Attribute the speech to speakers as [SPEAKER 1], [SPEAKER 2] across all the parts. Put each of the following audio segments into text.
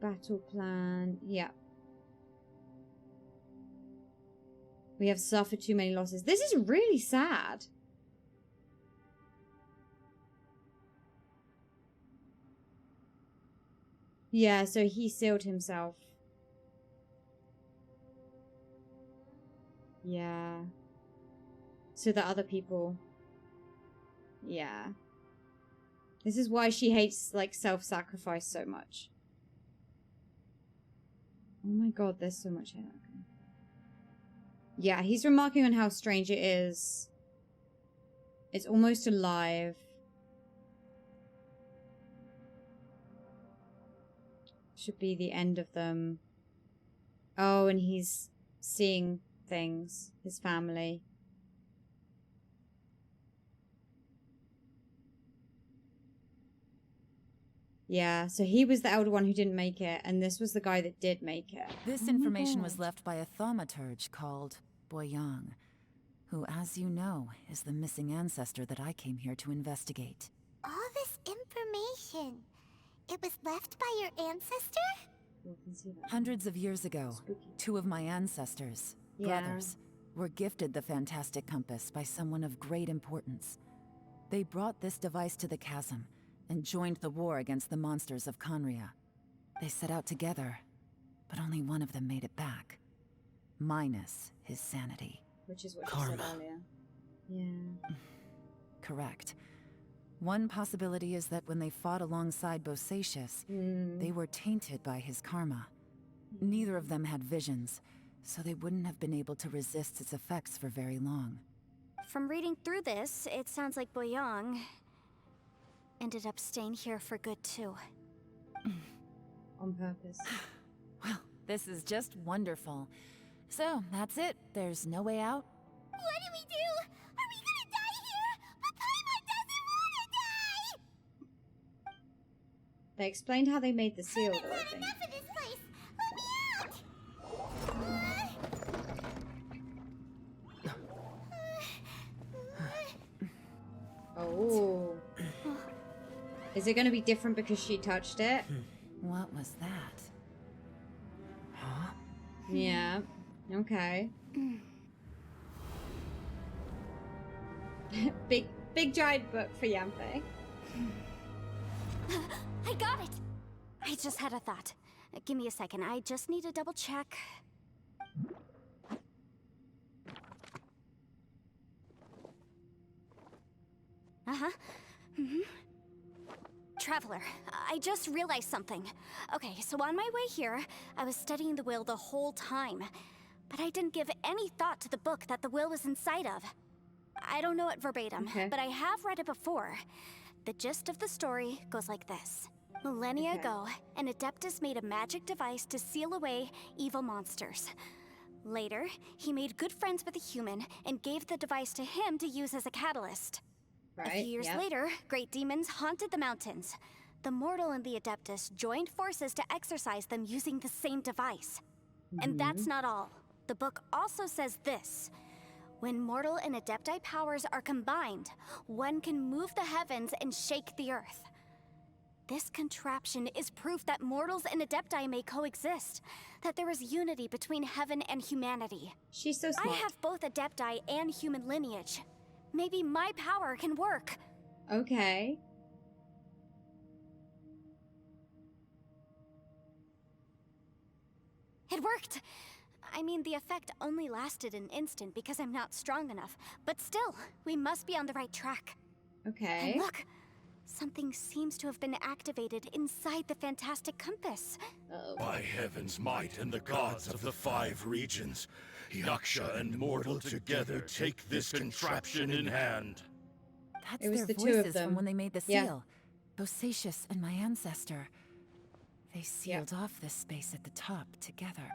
[SPEAKER 1] battle plan. Yeah. We have suffered too many losses. This is really sad. Yeah, so he sealed himself. Yeah. So that other people... Yeah. This is why she hates, like, self-sacrifice so much. Oh my god, there's so much here. Okay. Yeah, he's remarking on how strange it is. It's almost alive. Should be the end of them. Oh, and he's seeing things. His family. Yeah, so he was the elder one who didn't make it, and this was the guy that did make it.
[SPEAKER 2] This information was left by a thaumaturge called Boyang, who, as you know, is the missing ancestor that I came here to investigate.
[SPEAKER 3] All this information, it was left by your ancestor?
[SPEAKER 2] Hundreds of years ago, two of my ancestors, brothers, were gifted the fantastic compass by someone of great importance. They brought this device to the chasm and joined the war against the monsters of Conria. They set out together, but only one of them made it back. Minus his sanity.
[SPEAKER 1] Which is what you said earlier. Yeah.
[SPEAKER 2] Correct. One possibility is that when they fought alongside Bosacius, they were tainted by his karma. Neither of them had visions, so they wouldn't have been able to resist its effects for very long.
[SPEAKER 3] From reading through this, it sounds like Boyang ended up staying here for good too.
[SPEAKER 1] On purpose.
[SPEAKER 2] Well, this is just wonderful. So, that's it. There's no way out?
[SPEAKER 3] What do we do? Are we gonna die here? But Paimon doesn't wanna die!
[SPEAKER 1] They explained how they made the seal, though, I
[SPEAKER 3] I've had
[SPEAKER 1] think.
[SPEAKER 3] enough of this place! Let me out!
[SPEAKER 1] Oh. Is it going to be different because she touched it?
[SPEAKER 2] What was that? Huh?
[SPEAKER 1] Yeah. Okay. big giant book for Yampe.
[SPEAKER 3] I got it! I just had a thought. Give me a second. I just need to double check. Traveler, I just realized something. Okay, so on my way here, I was studying the will the whole time. But I didn't give any thought to the book that the will was inside of. I don't know it verbatim, but I have read it before. The gist of the story goes like this. Millennia ago, an Adeptus made a magic device to seal away evil monsters. Later, he made good friends with a human and gave the device to him to use as a catalyst. A few years later, great demons haunted the mountains. The mortal and the Adeptus joined forces to exorcise them using the same device. And that's not all. The book also says this. When mortal and Adepti powers are combined, one can move the heavens and shake the earth. This contraption is proof that mortals and Adepti may coexist, that there is unity between heaven and humanity.
[SPEAKER 1] She's so smart.
[SPEAKER 3] I have both Adepti and human lineage. Maybe my power can work.
[SPEAKER 1] Okay.
[SPEAKER 3] It worked. I mean, the effect only lasted an instant because I'm not strong enough. But still, we must be on the right track.
[SPEAKER 1] Okay.
[SPEAKER 3] And look, something seems to have been activated inside the fantastic compass.
[SPEAKER 4] By heaven's might and the gods of the 5 regions, Yaksha and mortal together take this contraption in hand.
[SPEAKER 2] That's
[SPEAKER 1] It was
[SPEAKER 2] their
[SPEAKER 1] the two of
[SPEAKER 2] voices
[SPEAKER 1] them.
[SPEAKER 2] from when they made the
[SPEAKER 1] Yeah.
[SPEAKER 2] seal. Bosacius and my ancestor. They sealed off this space at the top together.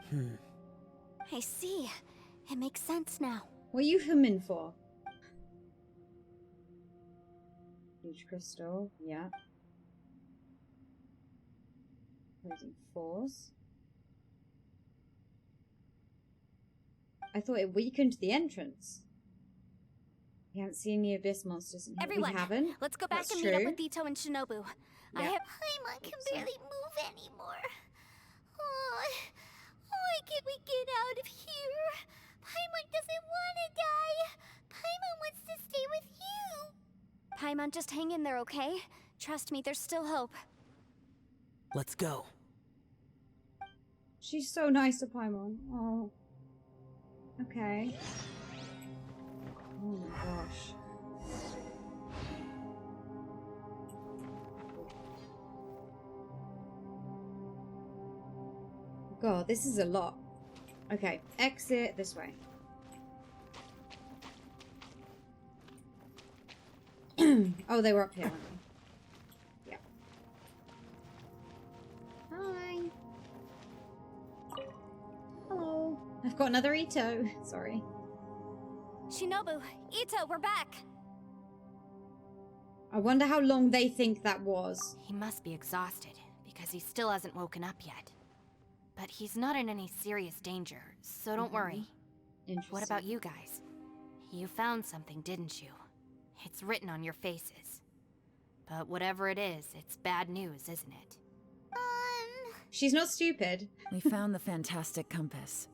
[SPEAKER 3] I see. It makes sense now.
[SPEAKER 1] What are you humming for? Huge crystal. Yeah. Opposing force. I thought it weakened the entrance. We haven't seen the abyss monsters in here.
[SPEAKER 3] Everyone,
[SPEAKER 1] We haven't.
[SPEAKER 3] let's go back
[SPEAKER 1] That's
[SPEAKER 3] and meet up
[SPEAKER 1] true.
[SPEAKER 3] with Ito and Shinobu.
[SPEAKER 1] Yeah.
[SPEAKER 3] Paimon can barely move anymore. Oh, why can't we get out of here? Paimon doesn't want to die. Paimon wants to stay with you. Paimon, just hang in there, okay? Trust me, there's still hope.
[SPEAKER 5] Let's go.
[SPEAKER 1] She's so nice to Paimon. Oh. Okay. Oh my gosh. God, this is a lot. Okay, exit this way. Oh, they were up here, weren't they? Yeah. Hi. Hello. I've got another Ito. Sorry.
[SPEAKER 3] Shinobu, Ito, we're back.
[SPEAKER 1] I wonder how long they think that was.
[SPEAKER 6] He must be exhausted, because he still hasn't woken up yet. But he's not in any serious danger, so don't worry. What about you guys? You found something, didn't you? It's written on your faces. But whatever it is, it's bad news, isn't it?
[SPEAKER 1] She's not stupid.
[SPEAKER 2] We found the fantastic compass.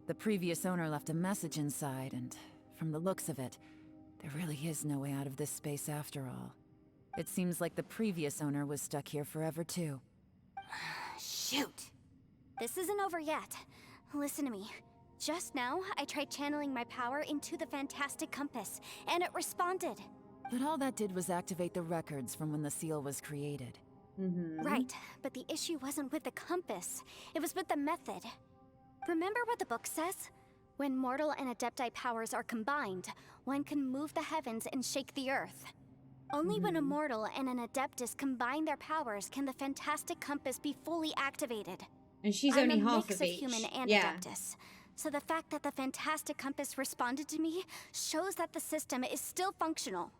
[SPEAKER 2] The previous owner left a message inside, and from the looks of it, there really is no way out of this space after all. It seems like the previous owner was stuck here forever too.
[SPEAKER 6] Shoot!
[SPEAKER 3] This isn't over yet. Listen to me. Just now, I tried channeling my power into the fantastic compass, and it responded.
[SPEAKER 2] But all that did was activate the records from when the seal was created.
[SPEAKER 3] Right, but the issue wasn't with the compass. It was with the method. Remember what the book says? When mortal and adepti powers are combined, one can move the heavens and shake the earth. Only when a mortal and an adeptus combine their powers can the fantastic compass be fully activated.
[SPEAKER 1] And she's only half
[SPEAKER 3] of
[SPEAKER 1] each.
[SPEAKER 3] Human and adeptus. So the fact that the fantastic compass responded to me shows that the system is still functional.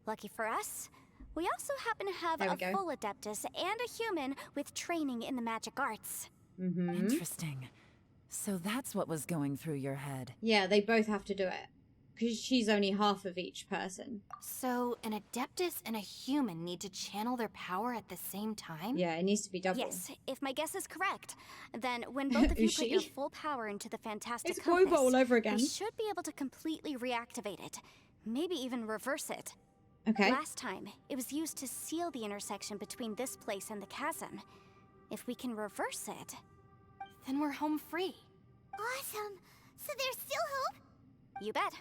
[SPEAKER 3] Lucky for us, we also happen to have a full adeptus and a human with training in the magic arts.
[SPEAKER 2] Interesting. So that's what was going through your head.
[SPEAKER 1] Yeah, they both have to do it. Because she's only half of each person.
[SPEAKER 6] So, an adeptus and a human need to channel their power at the same time?
[SPEAKER 1] Yeah, it needs to be double.
[SPEAKER 3] Yes, if my guess is correct. Then when both of you put your full power into the fantastic compass,
[SPEAKER 1] it's all over again.
[SPEAKER 3] we should be able to completely reactivate it. Maybe even reverse it.
[SPEAKER 1] Okay.
[SPEAKER 3] Last time, it was used to seal the intersection between this place and the chasm. If we can reverse it,
[SPEAKER 6] then we're home free.
[SPEAKER 3] Awesome! So there's still hope? You bet.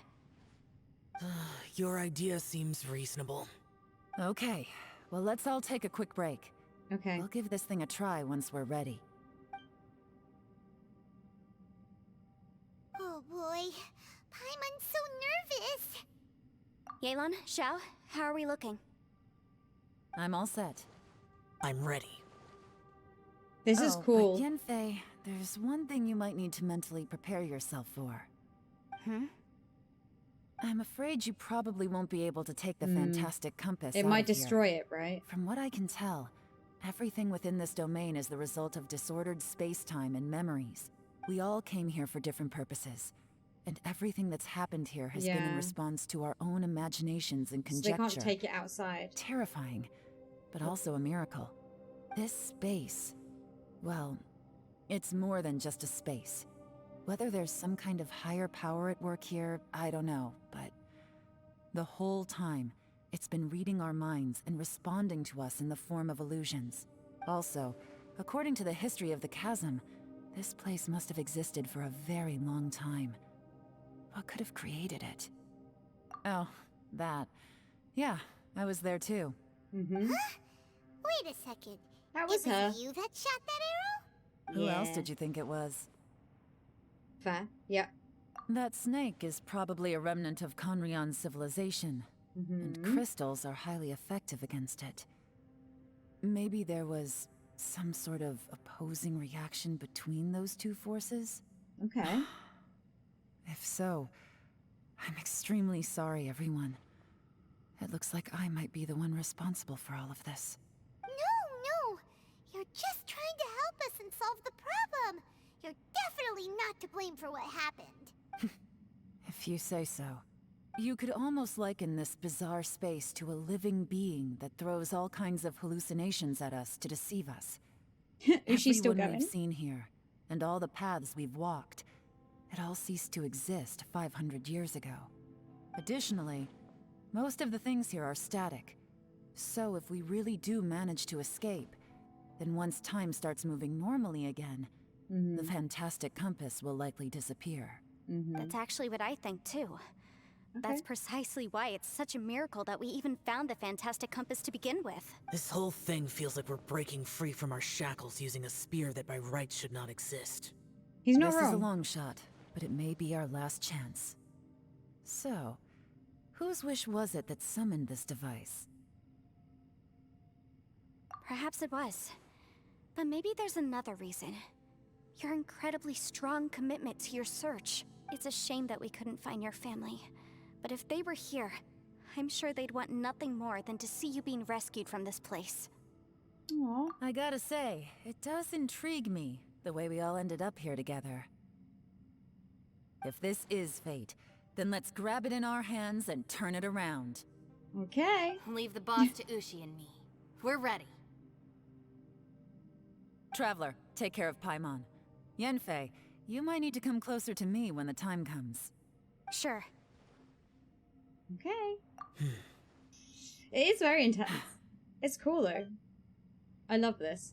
[SPEAKER 5] Your idea seems reasonable.
[SPEAKER 2] Okay, well let's all take a quick break.
[SPEAKER 1] Okay.
[SPEAKER 2] We'll give this thing a try once we're ready.
[SPEAKER 3] Oh boy, Paimon's so nervous. Yelan, Xiao, how are we looking?
[SPEAKER 2] I'm all set.
[SPEAKER 5] I'm ready.
[SPEAKER 1] This is cool.
[SPEAKER 2] But Yanfei, there's one thing you might need to mentally prepare yourself for. I'm afraid you probably won't be able to take the fantastic compass
[SPEAKER 1] It
[SPEAKER 2] out
[SPEAKER 1] might
[SPEAKER 2] of here.
[SPEAKER 1] destroy it, right?
[SPEAKER 2] From what I can tell, everything within this domain is the result of disordered space-time and memories. We all came here for different purposes, and everything that's happened here has been in response to our own imaginations and conjecture.
[SPEAKER 1] So they can't take it outside.
[SPEAKER 2] Terrifying, but also a miracle. This space, well, it's more than just a space. Whether there's some kind of higher power at work here, I don't know, but the whole time, it's been reading our minds and responding to us in the form of illusions. Also, according to the history of the chasm, this place must have existed for a very long time. What could have created it? Oh, that. Yeah, I was there too.
[SPEAKER 3] Wait a second.
[SPEAKER 1] That was her.
[SPEAKER 3] You that shot that arrow?
[SPEAKER 2] Who else did you think it was?
[SPEAKER 1] Fair. Yep.
[SPEAKER 2] That snake is probably a remnant of Conrion's civilization, and crystals are highly effective against it. Maybe there was some sort of opposing reaction between those two forces?
[SPEAKER 1] Okay.
[SPEAKER 2] If so, I'm extremely sorry, everyone. It looks like I might be the one responsible for all of this.
[SPEAKER 3] No. You're just trying to help us and solve the problem. You're definitely not to blame for what happened.
[SPEAKER 2] If you say so. You could almost liken this bizarre space to a living being that throws all kinds of hallucinations at us to deceive us.
[SPEAKER 1] Is she still
[SPEAKER 2] Everyone
[SPEAKER 1] going?
[SPEAKER 2] we've seen here, and all the paths we've walked, it all ceased to exist 500 years ago. Additionally, most of the things here are static. So if we really do manage to escape, then once time starts moving normally again, the fantastic compass will likely disappear.
[SPEAKER 3] That's actually what I think too.
[SPEAKER 1] Okay.
[SPEAKER 3] That's precisely why it's such a miracle that we even found the fantastic compass to begin with.
[SPEAKER 5] This whole thing feels like we're breaking free from our shackles using a spear that by rights should not exist.
[SPEAKER 1] He's not
[SPEAKER 2] This is a
[SPEAKER 1] wrong.
[SPEAKER 2] long shot, but it may be our last chance. So, whose wish was it that summoned this device?
[SPEAKER 3] Perhaps it was. But maybe there's another reason. Your incredibly strong commitment to your search. It's a shame that we couldn't find your family. But if they were here, I'm sure they'd want nothing more than to see you being rescued from this place.
[SPEAKER 1] Aw.
[SPEAKER 2] I gotta say, it does intrigue me, the way we all ended up here together. If this is fate, then let's grab it in our hands and turn it around.
[SPEAKER 1] Okay.
[SPEAKER 6] Leave the boss to Ushi and me. We're ready.
[SPEAKER 2] Traveler, take care of Paimon. Yanfei, you might need to come closer to me when the time comes.
[SPEAKER 3] Sure.
[SPEAKER 1] Okay. It is very intense. It's cool though. I love this.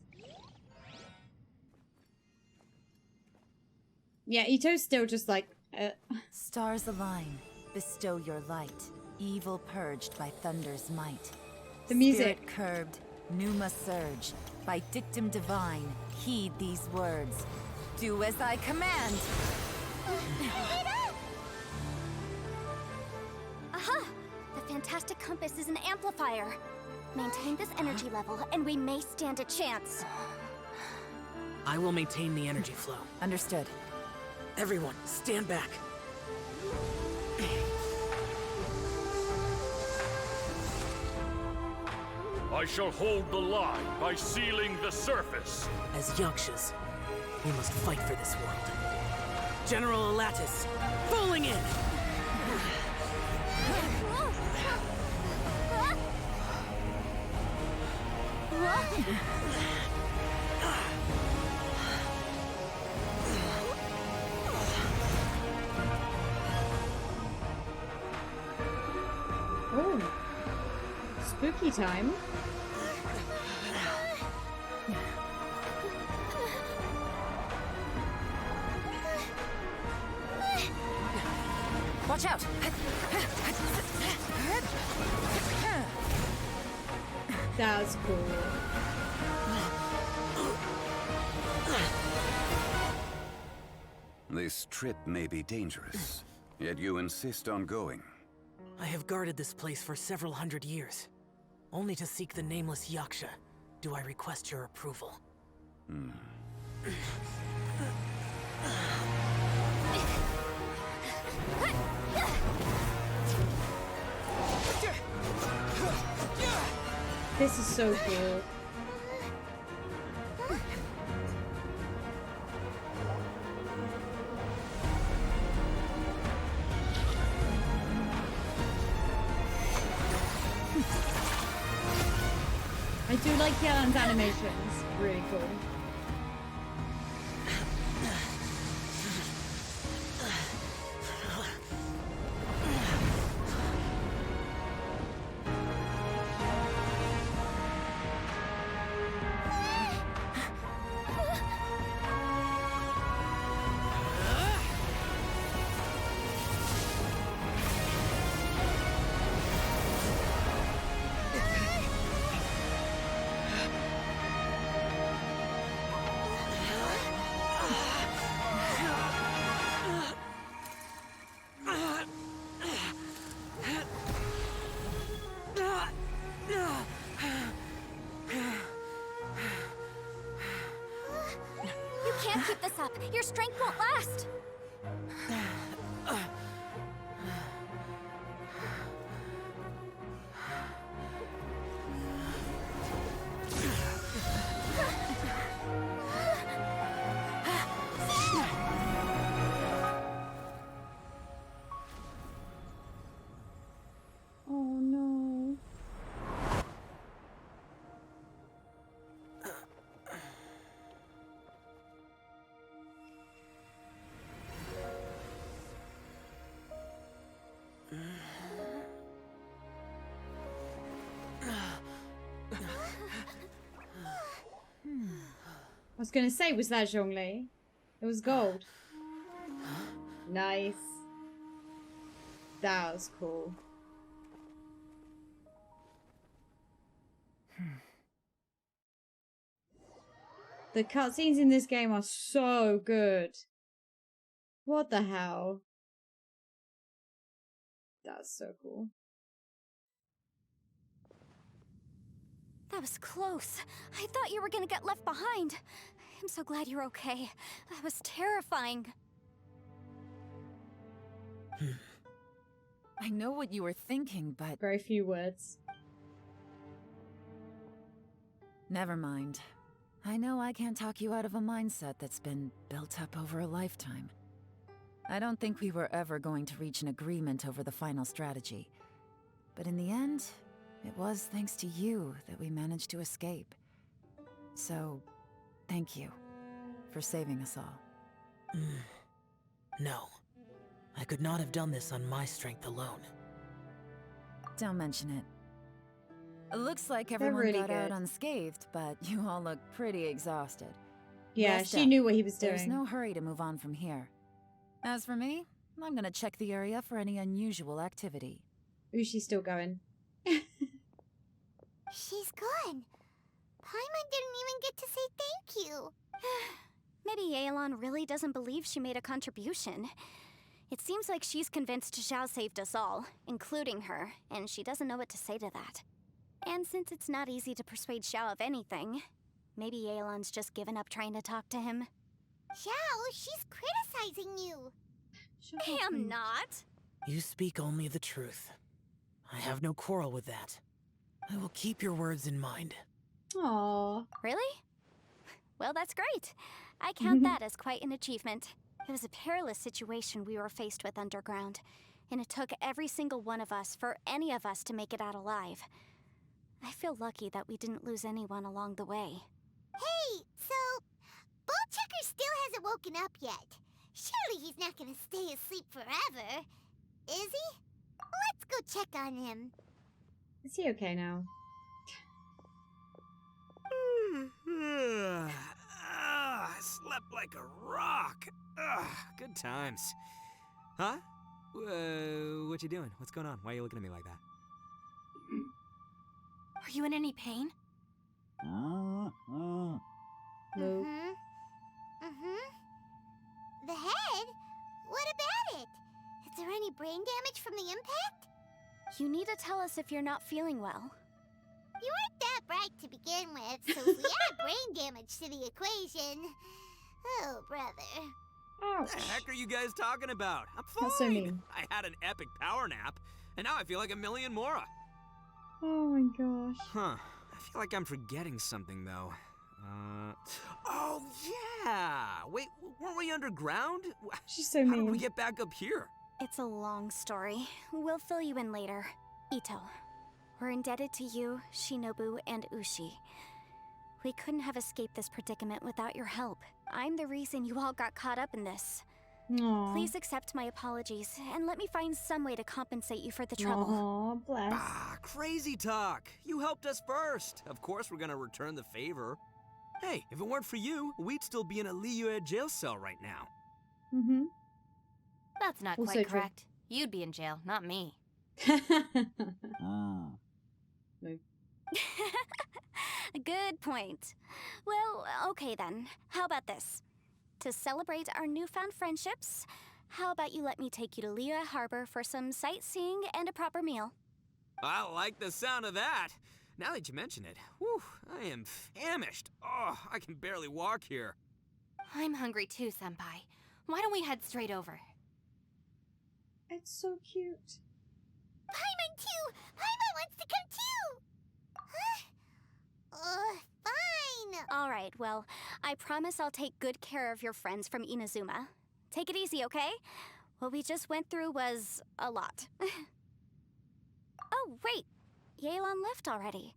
[SPEAKER 1] Yeah, Ito's still just like,
[SPEAKER 2] Stars align, bestow your light. Evil purged by thunder's might.
[SPEAKER 1] the music.
[SPEAKER 2] Spirit curbed, pneuma surge. By dictum divine, heed these words. Do as I command!
[SPEAKER 3] Aha! The fantastic compass is an amplifier. Maintain this energy level, and we may stand a chance.
[SPEAKER 5] I will maintain the energy flow.
[SPEAKER 2] Understood.
[SPEAKER 5] Everyone, stand back.
[SPEAKER 4] I shall hold the line by sealing the surface.
[SPEAKER 5] As Yakshas, we must fight for this world. General Elatus, falling in!
[SPEAKER 1] Oh. Spooky time.
[SPEAKER 2] Watch out!
[SPEAKER 1] That was cool.
[SPEAKER 7] This trip may be dangerous, yet you insist on going.
[SPEAKER 5] I have guarded this place for several hundred years. Only to seek the nameless Yaksha, do I request your approval.
[SPEAKER 1] This is so cool. I do like Yellen's animations. Really cool.
[SPEAKER 3] You can't keep this up. Your strength won't last.
[SPEAKER 1] Oh no. was gonna say, was that Zhongli? It was gold. Nice. That was cool. The cutscenes in this game are so good. What the hell? That's so cool.
[SPEAKER 3] That was close. I thought you were gonna get left behind. I'm so glad you're okay. That was terrifying.
[SPEAKER 2] I know what you were thinking, but...
[SPEAKER 1] Very few words.
[SPEAKER 2] Never mind. I know I can't talk you out of a mindset that's been built up over a lifetime. I don't think we were ever going to reach an agreement over the final strategy. But in the end, it was thanks to you that we managed to escape. So, thank you for saving us all.
[SPEAKER 5] No. I could not have done this on my strength alone.
[SPEAKER 2] Don't mention it. It looks like everyone
[SPEAKER 1] really
[SPEAKER 2] got out
[SPEAKER 1] good.
[SPEAKER 2] unscathed, but you all look pretty exhausted.
[SPEAKER 1] Yeah,
[SPEAKER 2] Rest
[SPEAKER 1] she
[SPEAKER 2] up.
[SPEAKER 1] knew what he was doing.
[SPEAKER 2] There's no hurry to move on from here. As for me, I'm gonna check the area for any unusual activity.
[SPEAKER 1] Ooh, she's still going.
[SPEAKER 3] She's gone. Paimon didn't even get to say thank you. Maybe Yelan really doesn't believe she made a contribution. It seems like she's convinced Zhao saved us all, including her, and she doesn't know what to say to that. And since it's not easy to persuade Zhao of anything, maybe Yelan's just given up trying to talk to him. Zhao, she's criticizing you. I am not.
[SPEAKER 5] You speak only the truth. I have no quarrel with that. I will keep your words in mind.
[SPEAKER 1] Aww.
[SPEAKER 3] Really? Well, that's great. I count that as quite an achievement. It was a perilous situation we were faced with underground, and it took every single one of us for any of us to make it out alive. I feel lucky that we didn't lose anyone along the way. Hey, so Ballchecker still hasn't woken up yet. Surely he's not gonna stay asleep forever, is he? Let's go check on him.
[SPEAKER 1] Is he okay now?
[SPEAKER 8] I slept like a rock. Good times. Huh? What you doing? What's going on? Why are you looking at me like that?
[SPEAKER 6] Are you in any pain?
[SPEAKER 1] No.
[SPEAKER 3] The head? What about it? Is there any brain damage from the impact? You need to tell us if you're not feeling well. You weren't that bright to begin with, so we add brain damage to the equation. Oh, brother.
[SPEAKER 1] Ouch.
[SPEAKER 8] What the heck are you guys talking about? I'm fine.
[SPEAKER 1] That's so mean.
[SPEAKER 8] I had an epic power nap, and now I feel like a million Mora.
[SPEAKER 1] Oh my gosh.
[SPEAKER 8] Huh. I feel like I'm forgetting something, though. Oh, yeah! Wait, weren't we underground?
[SPEAKER 1] She's so
[SPEAKER 8] How did we
[SPEAKER 1] mean.
[SPEAKER 8] get back up here?
[SPEAKER 3] It's a long story. We'll fill you in later. Ito, we're indebted to you, Shinobu, and Ushi. We couldn't have escaped this predicament without your help. I'm the reason you all got caught up in this.
[SPEAKER 1] Aww.
[SPEAKER 3] Please accept my apologies, and let me find some way to compensate you for the trouble.
[SPEAKER 1] Aw, bless.
[SPEAKER 8] Crazy talk. You helped us first. Of course we're gonna return the favor. Hey, if it weren't for you, we'd still be in a Liyue jail cell right now.
[SPEAKER 1] Mm-hmm.
[SPEAKER 6] That's not
[SPEAKER 1] Also
[SPEAKER 6] quite
[SPEAKER 1] true.
[SPEAKER 6] correct. You'd be in jail, not me.
[SPEAKER 1] No.
[SPEAKER 3] Good point. Well, okay then. How about this? To celebrate our newfound friendships, how about you let me take you to Liyue Harbor for some sightseeing and a proper meal?
[SPEAKER 8] I like the sound of that. Now that you mention it, whew, I am famished. Oh, I can barely walk here.
[SPEAKER 6] I'm hungry too, Senpai. Why don't we head straight over?
[SPEAKER 1] It's so cute.
[SPEAKER 3] Paimon too! Paimon wants to come too! Fine! Alright, well, I promise I'll take good care of your friends from Inazuma. Take it easy, okay? What we just went through was a lot. Oh, wait! Yelan left already.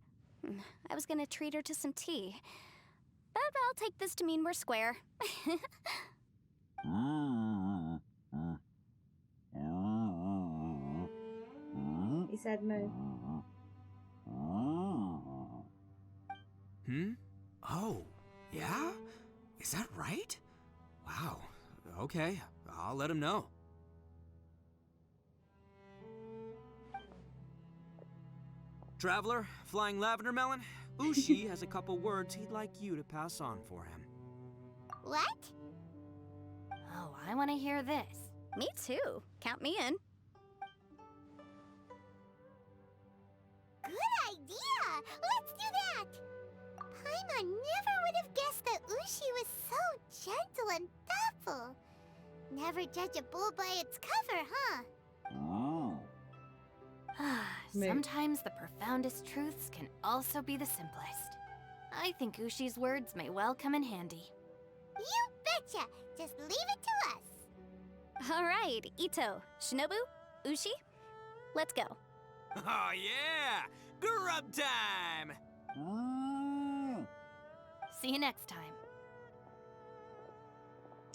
[SPEAKER 3] I was gonna treat her to some tea. But I'll take this to mean we're square.
[SPEAKER 1] He said no.
[SPEAKER 8] Hmm? Oh, yeah? Is that right? Wow. Okay, I'll let him know. Traveler, Flying Lavender Melon, Ushi has a couple words he'd like you to pass on for him.
[SPEAKER 3] What?
[SPEAKER 6] Oh, I want to hear this.
[SPEAKER 3] Me too. Count me in. Good idea! Let's do that! Paimon never would have guessed that Ushi was so gentle and thoughtful. Never judge a bull by its cover, huh?
[SPEAKER 6] Sometimes the profoundest truths can also be the simplest. I think Ushi's words may well come in handy.
[SPEAKER 3] You betcha! Just leave it to us! Alright, Ito, Shinobu, Ushi, let's go.
[SPEAKER 8] Oh yeah! Grub time!
[SPEAKER 6] See you next time.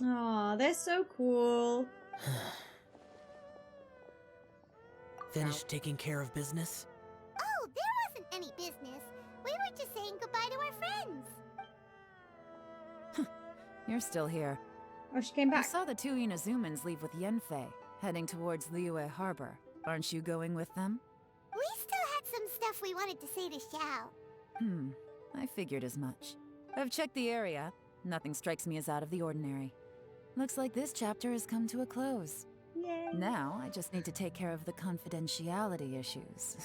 [SPEAKER 1] Aw, they're so cool.
[SPEAKER 5] Finished taking care of business?
[SPEAKER 3] Oh, there wasn't any business. We were just saying goodbye to our friends.
[SPEAKER 2] You're still here.
[SPEAKER 1] Oh, she came
[SPEAKER 2] I
[SPEAKER 1] back.
[SPEAKER 2] saw the two Inazumans leave with Yenfei, heading towards Liyue Harbor. Aren't you going with them?
[SPEAKER 3] We still had some stuff we wanted to say to Xiao.
[SPEAKER 2] I figured as much. I've checked the area. Nothing strikes me as out of the ordinary. Looks like this chapter has come to a close.
[SPEAKER 1] Yay.
[SPEAKER 2] Now, I just need to take care of the confidentiality issues.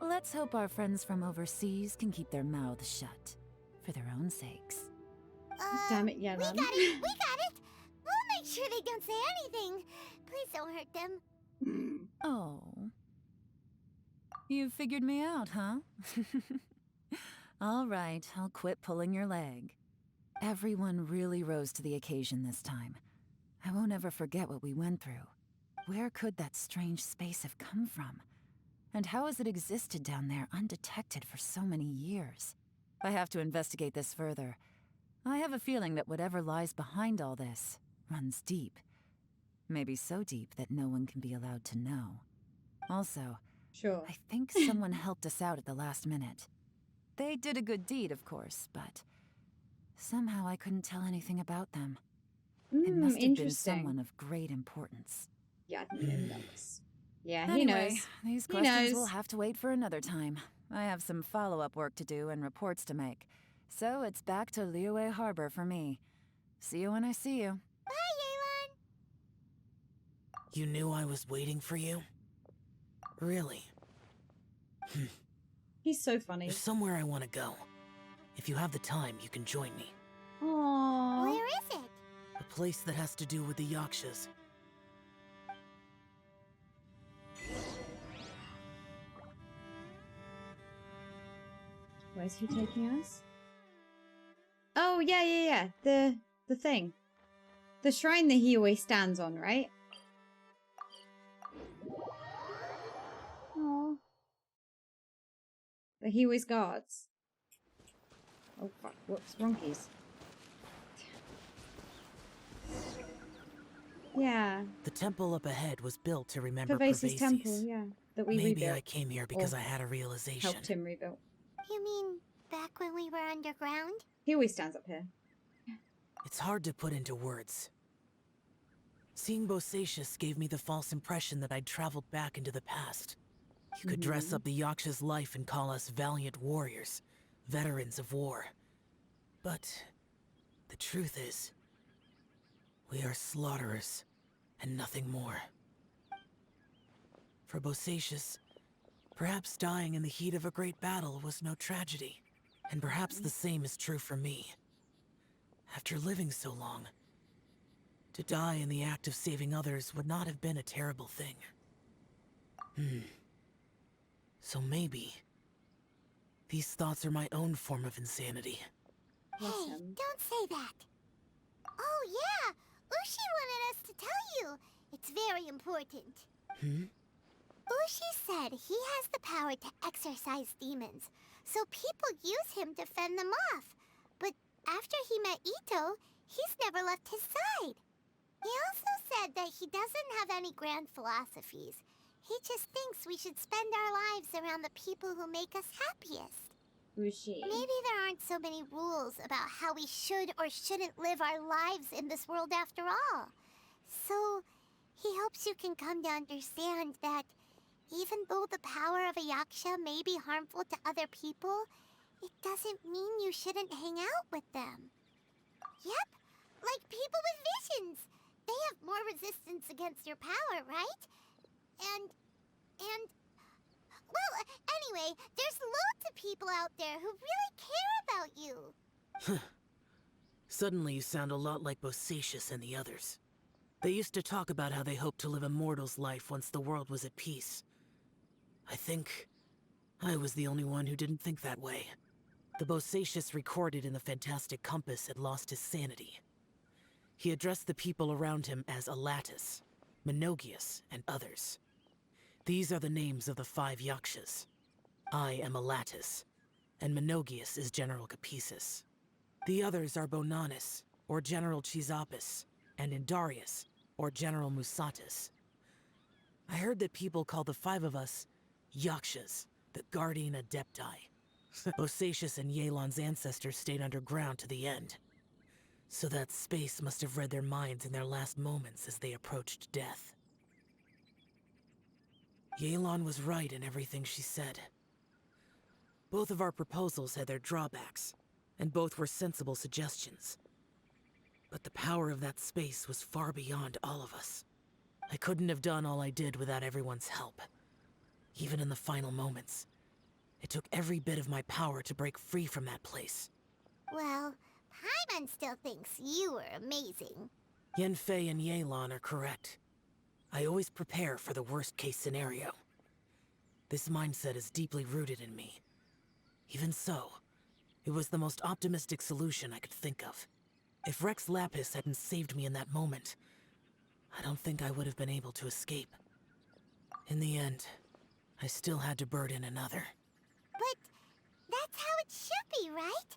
[SPEAKER 2] Let's hope our friends from overseas can keep their mouths shut. For their own sakes.
[SPEAKER 1] Damn it, yeah,
[SPEAKER 3] We got it! We'll make sure they don't say anything. Please don't hurt them.
[SPEAKER 2] Oh. You figured me out, huh? All right, I'll quit pulling your leg. Everyone really rose to the occasion this time. I won't ever forget what we went through. Where could that strange space have come from? And how has it existed down there undetected for so many years? I have to investigate this further. I have a feeling that whatever lies behind all this runs deep. Maybe so deep that no one can be allowed to know. Also,
[SPEAKER 1] Sure.
[SPEAKER 2] I think someone helped us out at the last minute. They did a good deed, of course, but somehow I couldn't tell anything about them. It must have been
[SPEAKER 1] Interesting.
[SPEAKER 2] someone of great importance.
[SPEAKER 1] Yeah, I didn't know this. Yeah,
[SPEAKER 2] Anyway,
[SPEAKER 1] he knows.
[SPEAKER 2] these
[SPEAKER 1] He
[SPEAKER 2] questions
[SPEAKER 1] knows.
[SPEAKER 2] will have to wait for another time. I have some follow-up work to do and reports to make. So it's back to Liyue Harbor for me. See you when I see you.
[SPEAKER 3] Bye, Yelan.
[SPEAKER 5] You knew I was waiting for you? Really?
[SPEAKER 1] He's so funny.
[SPEAKER 5] There's somewhere I want to go. If you have the time, you can join me.
[SPEAKER 1] Aww.
[SPEAKER 3] Where is it?
[SPEAKER 5] A place that has to do with the Yakshas.
[SPEAKER 1] Where's he taking us? Oh, yeah. The thing. The shrine that he always stands on, right? Aww. That he always guards. Oh, fuck. Whoops. Wrong keys. Yeah.
[SPEAKER 5] The temple up ahead was built to remember
[SPEAKER 1] Pervasive
[SPEAKER 5] Pervases.
[SPEAKER 1] temple, yeah. That we
[SPEAKER 5] Maybe
[SPEAKER 1] rebuilt.
[SPEAKER 5] I came here because
[SPEAKER 1] Or
[SPEAKER 5] I had a realization.
[SPEAKER 1] Helped him rebuild.
[SPEAKER 3] You mean back when we were underground?
[SPEAKER 1] He always stands up here.
[SPEAKER 5] It's hard to put into words. Seeing Bosacius gave me the false impression that I'd traveled back into the past. You could dress up the Yaksha's life and call us valiant warriors, veterans of war. But the truth is, we are slaughterers and nothing more. For Bosacius, perhaps dying in the heat of a great battle was no tragedy. And perhaps the same is true for me. After living so long, to die in the act of saving others would not have been a terrible thing. So maybe these thoughts are my own form of insanity.
[SPEAKER 3] Hey, don't say that. Oh yeah, Ushi wanted us to tell you. It's very important. Ushi said he has the power to exorcise demons, so people use him to fend them off. But after he met Ito, he's never left his side. He also said that he doesn't have any grand philosophies. He just thinks we should spend our lives around the people who make us happiest.
[SPEAKER 1] Who's she?
[SPEAKER 9] Maybe there aren't so many rules about how we should or shouldn't live our lives in this world after all. So, he hopes you can come to understand that even though the power of a yaksha may be harmful to other people, it doesn't mean you shouldn't hang out with them. Yep, like people with visions. They have more resistance against your power, right? And... Well, anyway, there's loads of people out there who really care about you.
[SPEAKER 5] Suddenly you sound a lot like Bosacius and the others. They used to talk about how they hoped to live a mortal's life once the world was at peace. I think I was the only one who didn't think that way. The Bosacius recorded in the Fantastic Compass had lost his sanity. He addressed the people around him as Alatus, Menogius, and others. These are the names of the 5 yakshas. I am Alatus, and Menogius is General Capisis. The others are Bonanis, or General Chisapis, and Indarius, or General Musatus. I heard that people call the 5 of us yakshas, the Guardian Adepti. Bosacius and Yelan's ancestors stayed underground to the end. So that space must have read their minds in their last moments as they approached death. Yelan was right in everything she said. Both of our proposals had their drawbacks, and both were sensible suggestions. But the power of that space was far beyond all of us. I couldn't have done all I did without everyone's help. Even in the final moments, it took every bit of my power to break free from that place.
[SPEAKER 9] Well, Paimon still thinks you were amazing.
[SPEAKER 5] Yanfei and Yelan are correct. I always prepare for the worst-case scenario. This mindset is deeply rooted in me. Even so, it was the most optimistic solution I could think of. If Rex Lapis hadn't saved me in that moment, I don't think I would have been able to escape. In the end, I still had to burden another.
[SPEAKER 9] But that's how it should be, right?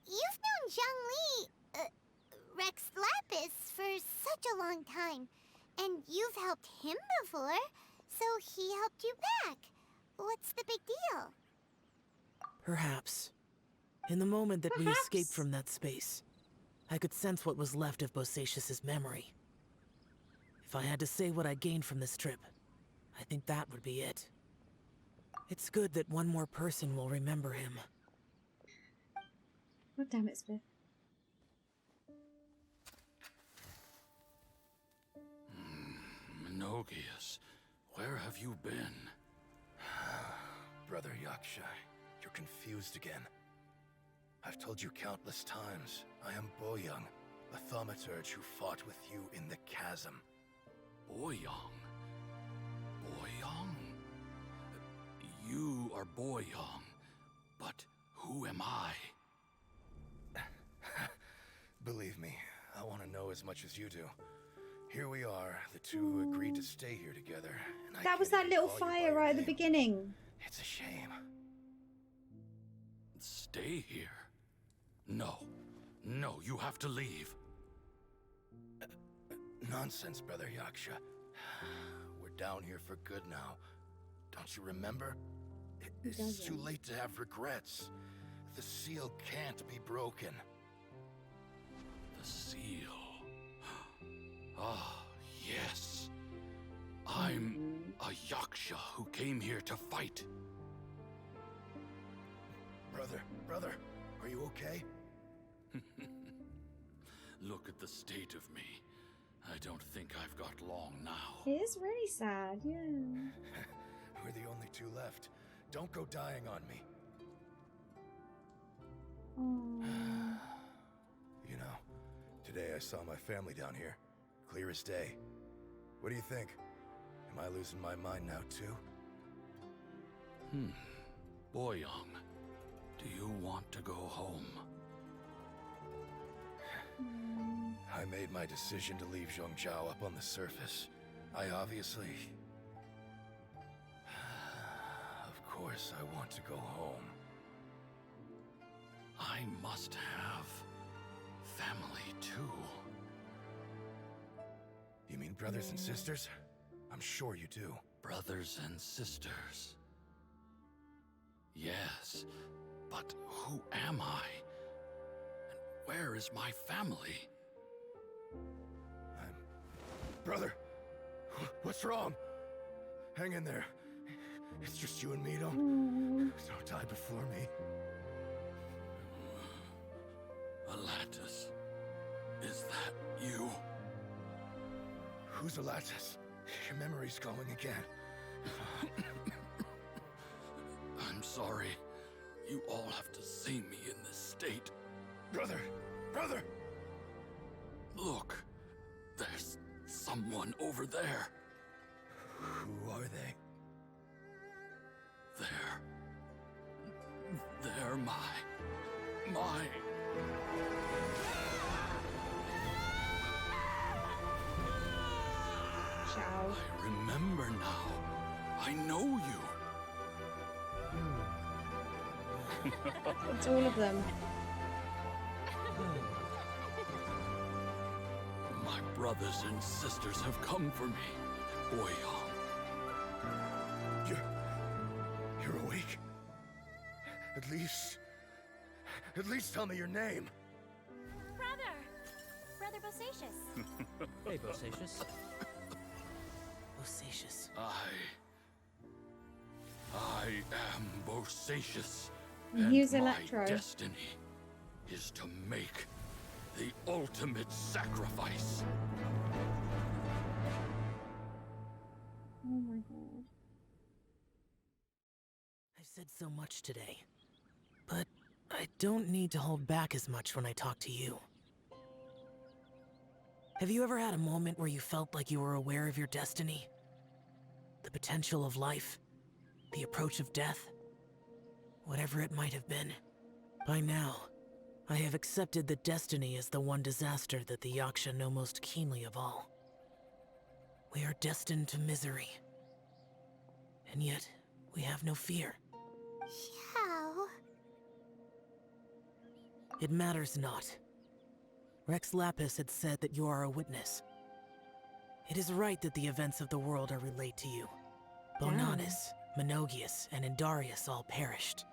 [SPEAKER 9] You've known Zhongli, Rex Lapis, for such a long time. And you've helped him before, so he helped you back. What's the big deal?
[SPEAKER 5] Perhaps. In the moment that we escaped from that space, I could sense what was left of Bosacius's memory. If I had to say what I gained from this trip, I think that would be it. It's good that one more person will remember him.
[SPEAKER 1] God damn it, Spiff.
[SPEAKER 4] Menogius, where have you been?
[SPEAKER 10] Brother Yaksha, you're confused again. I've told you countless times, I am Boyoung, a thaumaturge who fought with you in the chasm.
[SPEAKER 4] Boyoung? Boyoung? You are Boyoung, but who am I?
[SPEAKER 10] Believe me, I want to know as much as you do. Here we are, the two who agreed to stay here together. And
[SPEAKER 1] that was that little fire right at the beginning.
[SPEAKER 10] It's a shame.
[SPEAKER 4] Stay here? No. No, you have to leave.
[SPEAKER 10] Nonsense, Brother Yaksha. We're down here for good now. Don't you remember? It's too late to have regrets. The seal can't be broken.
[SPEAKER 4] The seal. Ah, yes. I'm a yaksha who came here to fight.
[SPEAKER 10] Brother, are you okay?
[SPEAKER 4] Look at the state of me. I don't think I've got long now.
[SPEAKER 1] It is really sad, yeah.
[SPEAKER 10] We're the only two left. Don't go dying on me. You know, today I saw my family down here. Clear as day. What do you think? Am I losing my mind now too?
[SPEAKER 4] Boyoung, do you want to go home?
[SPEAKER 10] I made my decision to leave Zhongzhou up on the surface. I obviously... Of course I want to go home.
[SPEAKER 4] I must have family too.
[SPEAKER 10] You mean brothers and sisters? I'm sure you do.
[SPEAKER 4] Brothers and sisters. Yes, But who am I? And where is my family?
[SPEAKER 10] Brother, what's wrong? Hang in there. It's just you and me, don't die before me.
[SPEAKER 4] Alatus, is that you?
[SPEAKER 10] Who's Alatus? Your memory's going again.
[SPEAKER 4] I'm sorry. You all have to see me in this state.
[SPEAKER 10] Brother! Brother!
[SPEAKER 4] Look, there's someone over there.
[SPEAKER 10] Who are they?
[SPEAKER 4] They're my...
[SPEAKER 1] Ciao.
[SPEAKER 4] I remember now. I know you.
[SPEAKER 1] It's all of them.
[SPEAKER 4] My brothers and sisters have come for me, Boyong.
[SPEAKER 10] You're awake? At least tell me your name.
[SPEAKER 3] Brother Bosacius.
[SPEAKER 5] Hey, Bosacius. Bosacius.
[SPEAKER 4] I am Bosacius.
[SPEAKER 1] Here's
[SPEAKER 4] And
[SPEAKER 1] Electro.
[SPEAKER 4] my destiny is to make the ultimate sacrifice.
[SPEAKER 1] Oh my god.
[SPEAKER 5] I've said so much today, but I don't need to hold back as much when I talk to you. Have you ever had a moment where you felt like you were aware of your destiny? The potential of life? The approach of death? Whatever it might have been. By now, I have accepted that destiny is the one disaster that the Yaksha know most keenly of all. We are destined to misery. And yet, we have no fear.
[SPEAKER 9] Xiao.
[SPEAKER 5] It matters not. Rex Lapis had said that you are a witness. It is right that the events of the world are relayed to you. Bonanis, Menogius, and Indarius all perished,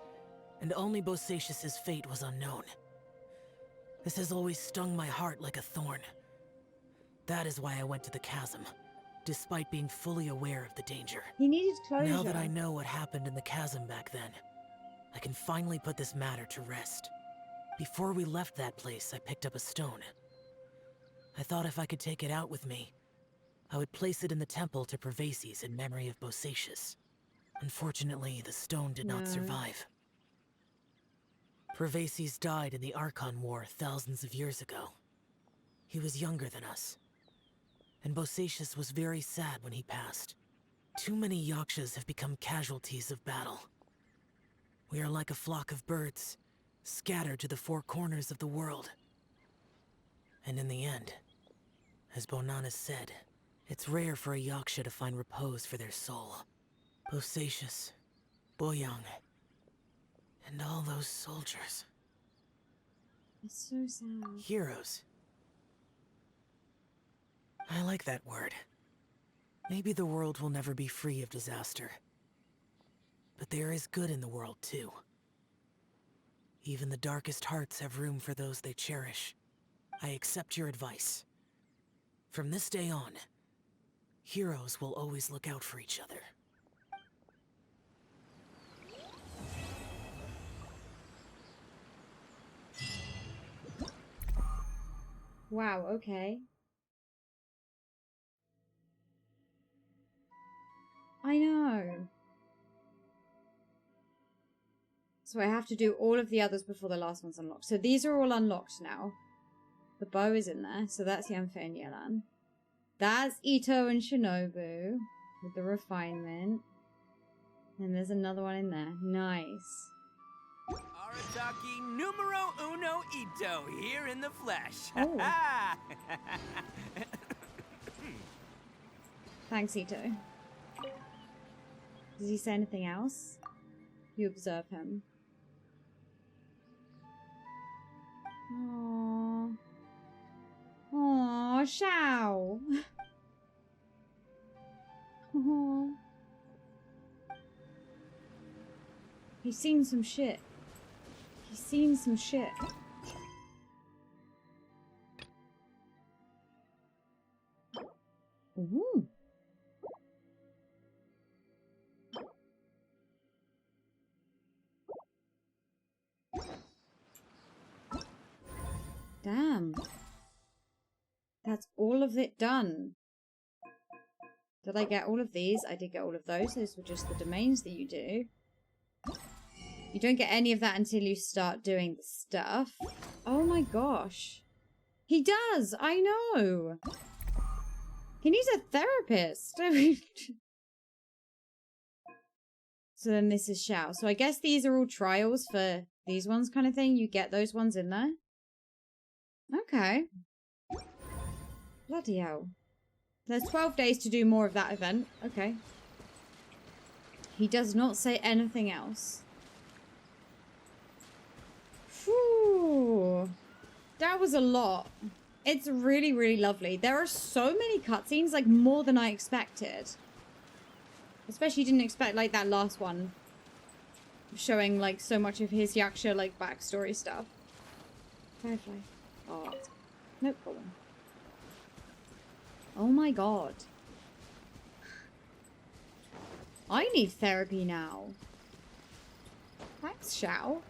[SPEAKER 5] and only Bosacius's fate was unknown. This has always stung my heart like a thorn. That is why I went to the chasm, despite being fully aware of the danger.
[SPEAKER 1] He needed closure.
[SPEAKER 5] Now that I know what happened in the chasm back then, I can finally put this matter to rest. Before we left that place, I picked up a stone. I thought if I could take it out with me, I would place it in the temple to Pervases in memory of Bosacius. Unfortunately, the stone did not survive. Pervases died in the Archon War thousands of years ago. He was younger than us, and Bosacius was very sad when he passed. Too many Yakshas have become casualties of battle. We are like a flock of birds, scattered to the four corners of the world. And in the end, as Bonanis said, it's rare for a Yaksha to find repose for their soul. Bosacius, Boyong, and all those soldiers.
[SPEAKER 1] It's so sad.
[SPEAKER 5] Heroes. I like that word. Maybe the world will never be free of disaster. But there is good in the world, too. Even the darkest hearts have room for those they cherish. I accept your advice. From this day on, heroes will always look out for each other.
[SPEAKER 1] Wow, okay. I know. So I have to do all of the others before the last one's unlocked. So these are all unlocked now. The bow is in there, so that's Yanfei and Yelan. That's Ito and Shinobu with the refinement. And there's another one in there. Nice.
[SPEAKER 11] Arataki numero uno Ito here in the flesh.
[SPEAKER 1] Oh. Thanks, Ito. Does he say anything else? You observe him. Aww. Aww, Xiao. Aww. He's seen some shit. He's seen some shit. Ooh. Damn. That's all of it done. Did I get all of these? I did get all of those. Those were just the domains that you do. You don't get any of that until you start doing the stuff. Oh my gosh. He does! I know! He needs a therapist! So then this is Shao. So I guess these are all trials for these ones kind of thing. You get those ones in there. Okay. Bloody hell. There's 12 days to do more of that event. Okay. He does not say anything else. Whew. That was a lot. It's really, really lovely. There are so many cutscenes, like more than I expected. Especially didn't expect like that last one. Showing like so much of his Yaksha like backstory stuff. Firefly. Oh. No problem. Oh my god. I need therapy now. Thanks, Shao.